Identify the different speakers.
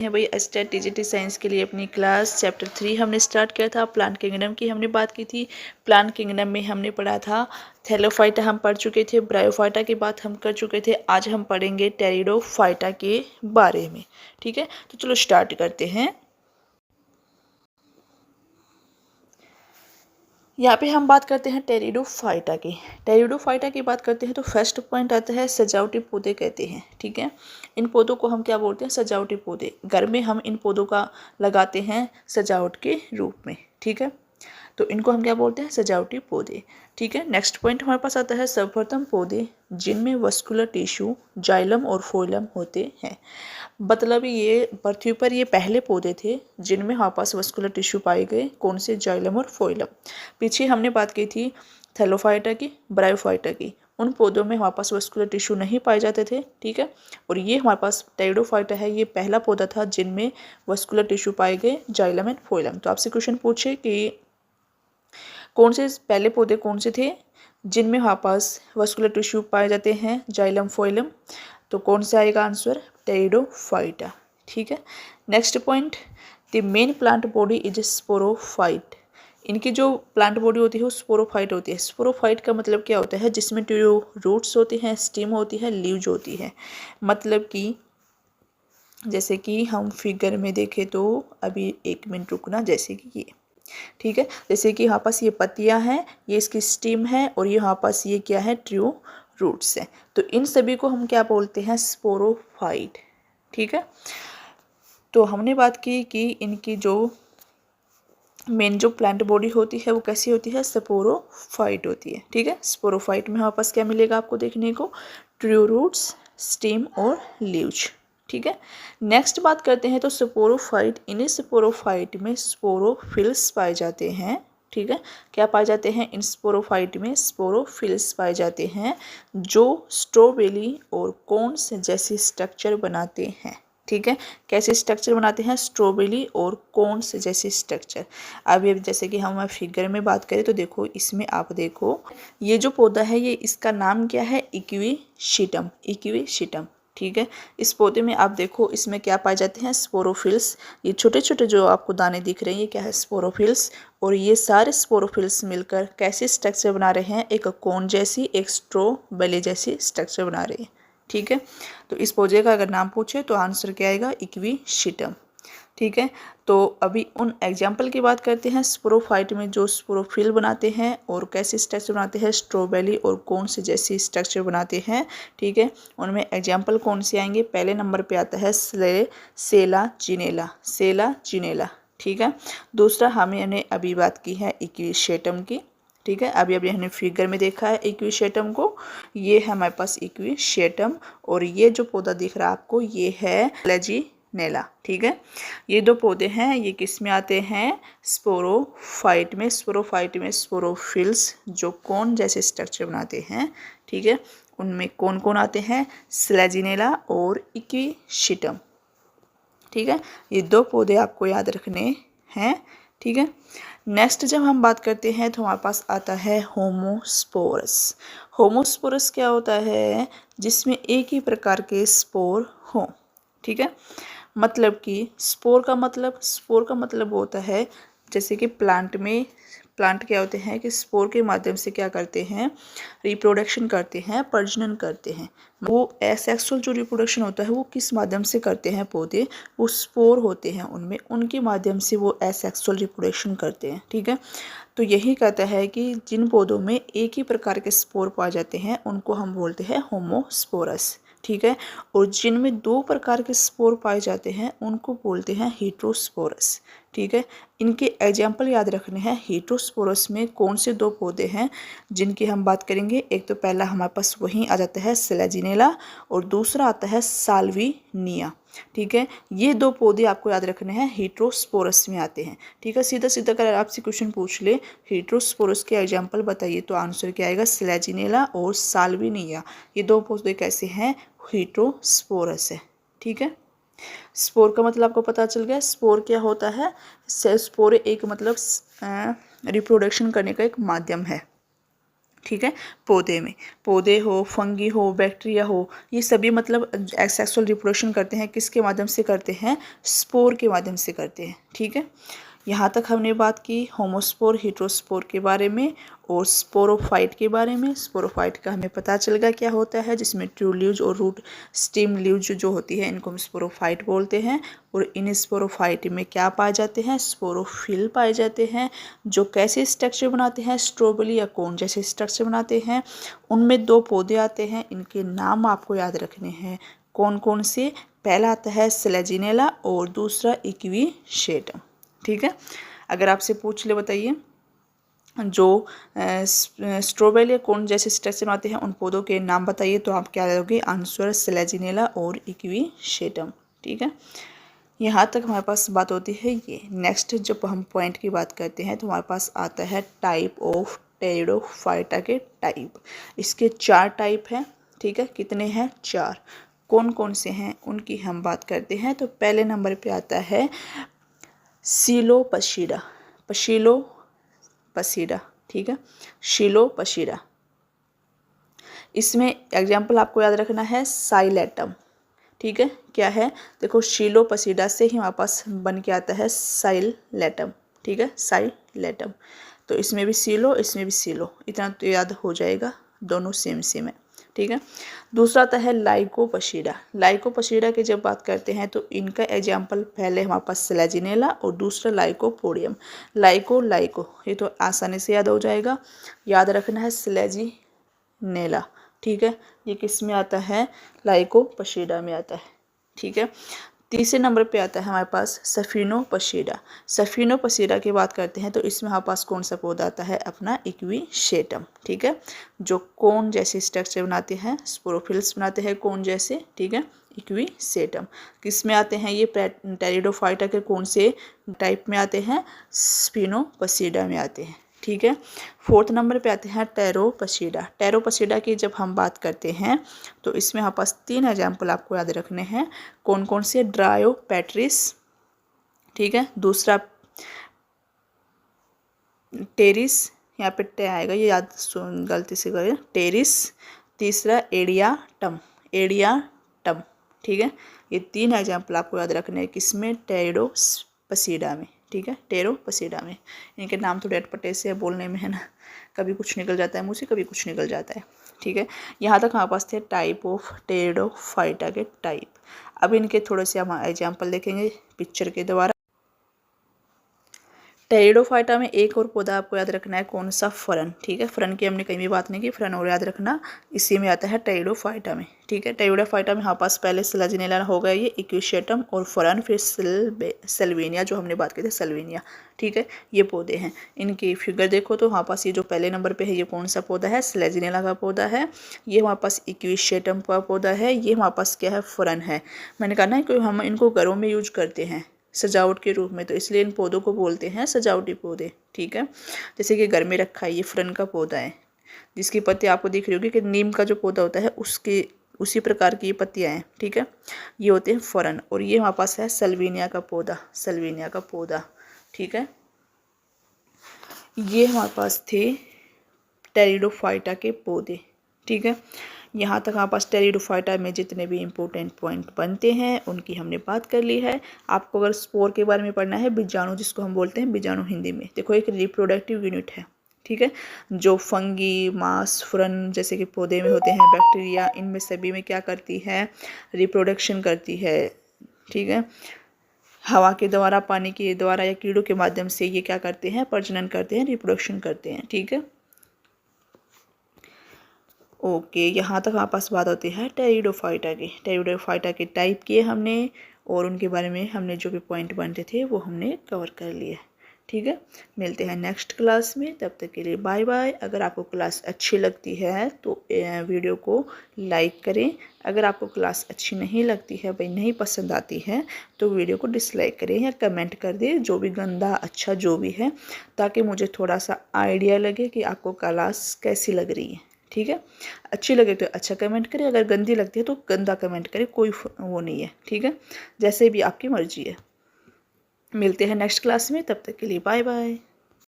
Speaker 1: है भाई estate TGT science के लिए अपनी क्लास चैप्टर 3 हमने स्टार्ट किया था। प्लांट किंगडम की हमने बात की थी। प्लांट किंगडम में हमने पढ़ा था थैलोफाइटा हम पढ़ चुके थे, ब्रायोफाइटा की बात हम कर चुके थे। आज हम पढ़ेंगे टेरिडोफाइटा के बारे में। ठीक है, तो चलो स्टार्ट करते हैं। यहाँ पे हम बात करते हैं टेरिडोफाइटा की। टेरिडोफाइटा की बात करते हैं तो फर्स्ट पॉइंट आता है सजावटी पौधे कहते हैं। ठीक है, इन पौधों को हम क्या बोलते हैं? सजावटी पौधे। घर में हम इन पौधों का लगाते हैं सजावट के रूप में। ठीक है, तो इनको हम क्या बोलते हैं? सजावटी पौधे। ठीक है, नेक्स्ट पॉइंट हमारे पास आता है सर्वप्रथम पौधे जिनमें वस्कुलर टिश्यू जाइलम और फोइलम होते हैं। मतलब ये पृथ्वी पर ये पहले पौधे थे जिनमें हमारे पास वस्कुलर टिश्यू पाए गए। कौन से? जाइलम और फोइलम। पीछे हमने बात की थी थैलोफाइटा की, ब्रायोफाइटा की। उन पौधों में हमारे पास वस्कुलर टिश्यू नहीं पाए जाते थे। ठीक है, और ये हमारे पास टेरिडोफाइटा है, ये पहला पौधा था जिनमें वस्कुलर टिश्यू पाए गए, जाइलम एंड फोइलम। तो आपसे क्वेश्चन पूछे कि कौन से पहले पौधे कौन से थे जिनमें हमारे पास वस्कुलर टिश्यू पाए जाते हैं, जाइलम फोइलम? तो कौन सा आएगा आंसर? टेरिडोफाइटा। ठीक है, next point, the main plant body is sporophyte. इनकी जो प्लांट बॉडी होती है वो स्पोरोफाइट होती है। स्पोरोफाइट का मतलब क्या होता है? जिसमें रूट्स होती हैं, स्टीम होती है, लीव्स होती है। मतलब कि जैसे कि हम फिगर में देखें तो अभी एक मिनट रुकना, जैसे कि ये। ठीक है, जैसे कि यहाँ पास ये पत्तियाँ हैं, ये इसकी स्टीम है, और यहाँ पास ये क्या है? ट्रू रूट्स है। तो इन सभी को हम क्या बोलते हैं? स्पोरोफाइट। ठीक है, तो हमने बात की कि इनकी जो मेन जो प्लांट बॉडी होती है वो कैसी होती है? स्पोरोफाइट होती है। ठीक है, स्पोरोफाइट में हमारे पास क्या मिलेगा आपको देखने को? ट्रू रूट्स, स्टीम और लीव्स। ठीक है, नेक्स्ट बात करते हैं तो स्पोरोफाइट, इन्हीं स्पोरोफाइट में स्पोरोफिल्स पाए जाते हैं। ठीक है, क्या पाए जाते हैं? इन स्पोरोफाइट में स्पोरोफिल्स पाए जाते हैं जो स्ट्रॉबेरी और कोन्स जैसी स्ट्रक्चर बनाते हैं। ठीक है, कैसे स्ट्रक्चर बनाते हैं? स्ट्रॉबेरी और कोन्स जैसे स्ट्रक्चर। अभी जैसे कि हम फिगर में बात करें तो देखो, इसमें आप देखो ये जो पौधा है, ये इसका नाम क्या है? इक्विशिटम। इक्विशिटम। ठीक है, इस पौधे में आप देखो इसमें क्या पाए जाते हैं? स्पोरोफिल्स। ये छोटे छोटे जो आपको दाने दिख रहे हैं, ये क्या है? स्पोरोफिल्स। और ये सारे स्पोरोफिल्स मिलकर कैसे स्ट्रक्चर बना रहे हैं? एक कोन जैसी, एक स्ट्रॉबेरी जैसी स्ट्रक्चर बना रहे हैं। ठीक है, तो इस पौधे का अगर नाम पूछे तो आंसर क्या आएगा? इक्विशिटम। ठीक है, तो अभी उन एग्जाम्पल की बात करते हैं स्पोरोफाइट में जो स्पोरोफिल बनाते हैं और कैसे स्ट्रक्चर बनाते हैं? स्ट्रॉबेरी और कौन से जैसी स्ट्रक्चर बनाते हैं। ठीक है, उनमें एग्जाम्पल कौन से आएंगे? पहले नंबर पे आता है सेला जिनेला। सेला जिनेला। ठीक है, दूसरा हमने अभी बात की है इक्विशेटम की। ठीक है, अभी हमने फिगर में देखा है इक्विशेटम को। ये है हमारे पास इक्विशेटम, और ये जो पौधा दिख रहा है आपको, ये है लेजिनेला। ठीक है, ये दो पौधे हैं, ये किस में आते हैं? स्पोरोफाइट में। स्पोरोफाइट में स्पोरोफिल्स जो कोन जैसे स्ट्रक्चर बनाते हैं। ठीक है, उनमें कौन कौन आते हैं? स्लेजिनेला और इक्विशिटम। ठीक है, ये दो पौधे आपको याद रखने हैं। ठीक है, नेक्स्ट जब हम बात करते हैं तो हमारे पास आता है होमोस्पोरस। होमोस्पोरस क्या होता है? जिसमें एक ही प्रकार के स्पोर हों। ठीक है, मतलब कि स्पोर का मतलब होता है, जैसे कि प्लांट क्या होते हैं कि स्पोर के माध्यम से क्या करते हैं? रिप्रोडक्शन करते हैं, प्रजनन करते हैं। वो एसेक्सुअल जो रिप्रोडक्शन होता है वो किस माध्यम से करते हैं पौधे? वो स्पोर होते हैं उनमें, उनके माध्यम से वो एसेक्सुअल रिप्रोडक्शन करते हैं। ठीक है, तो यही कहता है कि जिन पौधों में एक ही प्रकार के स्पोर पाए जाते हैं उनको हम बोलते हैं होमोस्पोरस। ठीक है, और जिनमें दो प्रकार के स्पोर पाए जाते हैं उनको बोलते हैं हेटेरोस्पोरस। ठीक है, इनके एग्जाम्पल याद रखने हैं। हेटेरोस्पोरस में कौन से दो पौधे हैं जिनकी हम बात करेंगे? एक तो पहला हमारे पास वहीं आ जाता है स्लेजिनेला, और दूसरा आता है साल्विनिया। ठीक है, ये दो पौधे आपको याद रखने हैं, हेटेरोस्पोरस में आते हैं। ठीक है, सीधा सीधा अगर आपसे क्वेश्चन पूछ ले हेटेरोस्पोरस के एग्जाम्पल बताइए तो आंसर क्या आएगा? स्लेजिनेला और साल्विनिया। ये दो पौधे कैसे हैं? हेटेरोस्पोरस है। ठीक है, स्पोर का मतलब आपको पता चल गया। स्पोर क्या होता है? स्पोर एक मतलब रिप्रोडक्शन करने का एक माध्यम है। ठीक है। पौधे हो, फंगी हो, बैक्टीरिया हो, ये सभी मतलब सेक्सुअल रिप्रोडक्शन करते हैं, किसके माध्यम से करते हैं? स्पोर के माध्यम से करते हैं। ठीक है। यहाँ तक हमने बात की होमोस्पोर, हेटेरोस्पोर के बारे में और स्पोरोफाइट के बारे में। स्पोरोफाइट का हमें पता चल गया क्या होता है, जिसमें ट्रू लीव्स और रूट स्टेम लीव्स जो होती है इनको हम स्पोरोफाइट बोलते हैं। और इन स्पोरोफाइट में क्या पाए जाते हैं? स्पोरोफिल पाए जाते हैं, जो कैसे स्ट्रक्चर बनाते हैं? स्ट्रोबली या कोन जैसे स्ट्रक्चर बनाते हैं। उनमें 2 पौधे आते हैं, इनके नाम आपको याद रखने हैं। कौन कौन से? पहला आता है स्लेजिनेला और दूसरा इक्विशेटम। ठीक है। अगर आपसे पूछ ले बताइए जो स्ट्रॉबेरी कौन जैसे स्ट्रक्चर बनाते हैं उन पौधों के नाम बताइए, तो आप क्या दोगे? आंसर स्लेजिनेला और इक्विशेटम। ठीक है। यहाँ तक हमारे पास बात होती है ये। नेक्स्ट जब हम पॉइंट की बात करते हैं तो हमारे पास आता है टाइप ऑफ टेरिडोफाइटा के टाइप। इसके 4 टाइप हैं। ठीक है। कितने हैं? 4। कौन कौन से हैं उनकी हम बात करते हैं। तो पहले नंबर पे आता है सिलोपसीडा। पसीडा। ठीक है। शिलोपसीडा। इसमें एग्जाम्पल आपको याद रखना है साइलेटम। ठीक है। क्या है? देखो शिलोपसीडा से ही हमारे पास बन के आता है साइलेटम। ठीक है। साइलेटम। तो इसमें भी सिलो, इसमें भी सिलो, इतना तो याद हो जाएगा, दोनों सेम सेम है। ठीक है। दूसरा आता है लाइकोपसीडा। लाइकोपसीडा की जब बात करते हैं तो इनका एग्जाम्पल पहले हमारे पास स्लेजिनेला और दूसरा लाइकोपोडियम। लाइको ये तो आसानी से याद हो जाएगा, याद रखना है स्लेजिनेला। ठीक है। ये किस में आता है? लाइकोपसीडा में आता है। ठीक है। तीसरे नंबर पे आता है हमारे पास सफिनोपसीडा। सफिनोपसीडा की बात करते हैं तो इसमें हमारे पास कौन सा पौधा आता है? अपना इक्विशेटम। ठीक है। जो कोन जैसे स्ट्रक्चर बनाते हैं, स्पोरोफिल्स बनाते हैं कोन जैसे। ठीक है। इक्विशेटम किस में आते हैं? ये टेरिडोफाइटा के कौन से टाइप में आते हैं? स्फिनोपसीडा में आते हैं। ठीक है। 4th नंबर पे आते हैं टेरोपसीडा। टेरोपसीडा की जब हम बात करते हैं तो इसमें हमारे पास 3 एग्जाम्पल आपको याद रखने हैं। कौन कौन से? ड्रायोपेट्रिस। ठीक है। दूसरा टेरिस, यहाँ पे टे आएगा, ये याद गलती से करें, टेरिस। तीसरा एडियाटम। ठीक है। ये 3 एग्जाम्पल आपको याद रखने हैं किसमें? टेरिडोपसीडा में। ठीक है। टेरोपसीडा में। इनके नाम थोड़े अटपटे से बोलने में है ना, कभी कुछ निकल जाता है मुँह से, कभी कुछ निकल जाता है। ठीक है। यहाँ तक हमारे पास थे टाइप ऑफ टेरिडोफाइटा के टाइप। अब इनके थोड़े से हम एग्जाम्पल देखेंगे पिक्चर के द्वारा। टेरिडोफाइटा में एक और पौधा आपको याद रखना है, कौन सा? फरन। ठीक है। फरन की हमने कहीं भी बात नहीं की, फरन और याद रखना, इसी में आता है टेरिडोफाइटा में। ठीक है। टेरिडोफाइटा में हमारे पास पहले स्लेजिनेला हो गया, ये इक्विशेटम और फरन, फिर सेल्वेनिया जो हमने बात की थी, सेल्वेनिया। ठीक है। ये पौधे हैं। इनकी फिगर देखो तो हमारे पास ये जो पहले नंबर पे है ये कौन सा पौधा है? स्लेजिनेला का पौधा है। ये हमारे पास इक्विशेटम का पौधा है। ये हमारे पास क्या है? फरन है। मैंने कहा ना कि हम इनको घरों में यूज करते हैं सजावट के रूप में, तो इसलिए इन पौधों को बोलते हैं सजावटी पौधे। ठीक है। जैसे कि घर में रखा है, ये फरन का पौधा है, जिसकी पत्ती आपको दिख रही होगी कि नीम का जो पौधा होता है उसके उसी प्रकार की ये पत्तियाँ हैं। ठीक है। ये होते हैं फरन। और ये हमारे पास है सल्विनिया का पौधा। ठीक है। ये हमारे पास थे टेरिडोफाइटा के पौधे। ठीक है। यहाँ तक हमारे पास टेरिडोफाइटा में जितने भी इम्पोर्टेंट पॉइंट बनते हैं उनकी हमने बात कर ली है। आपको अगर स्पोर के बारे में पढ़ना है, बीजाणु जिसको हम बोलते हैं, बीजाणु हिंदी में, देखो एक रिप्रोडक्टिव यूनिट है। ठीक है। जो फंगी, मांस, फुरन जैसे कि पौधे में होते हैं, बैक्टीरिया, इनमें सभी में क्या करती है? रिप्रोडक्शन करती है। ठीक है। हवा के द्वारा, पानी के द्वारा या कीड़ों के माध्यम से ये क्या करते हैं? प्रजनन करते हैं, रिप्रोडक्शन करते हैं। ठीक है। ओके। यहाँ तक हमारे पास बात होती है टेरिडोफाइटा के टाइप किए हमने, और उनके बारे में हमने जो भी पॉइंट बनते थे वो हमने कवर कर लिए। ठीक है। मिलते हैं नेक्स्ट क्लास में, तब तक के लिए बाय बाय। अगर आपको क्लास अच्छी लगती है तो वीडियो को लाइक करें। अगर आपको क्लास अच्छी नहीं लगती है, भाई नहीं पसंद आती है, तो वीडियो को डिसलाइक करें या कमेंट कर दें, जो भी गंदा अच्छा जो भी है, ताकि मुझे थोड़ा सा आइडिया लगे कि आपको क्लास कैसी लग रही है। ठीक है। अच्छी लगे तो अच्छा कमेंट करें, अगर गंदी लगती है तो गंदा कमेंट करें, कोई वो नहीं है। ठीक है। जैसे भी आपकी मर्जी है। मिलते हैं नेक्स्ट क्लास में, तब तक के लिए बाय बाय।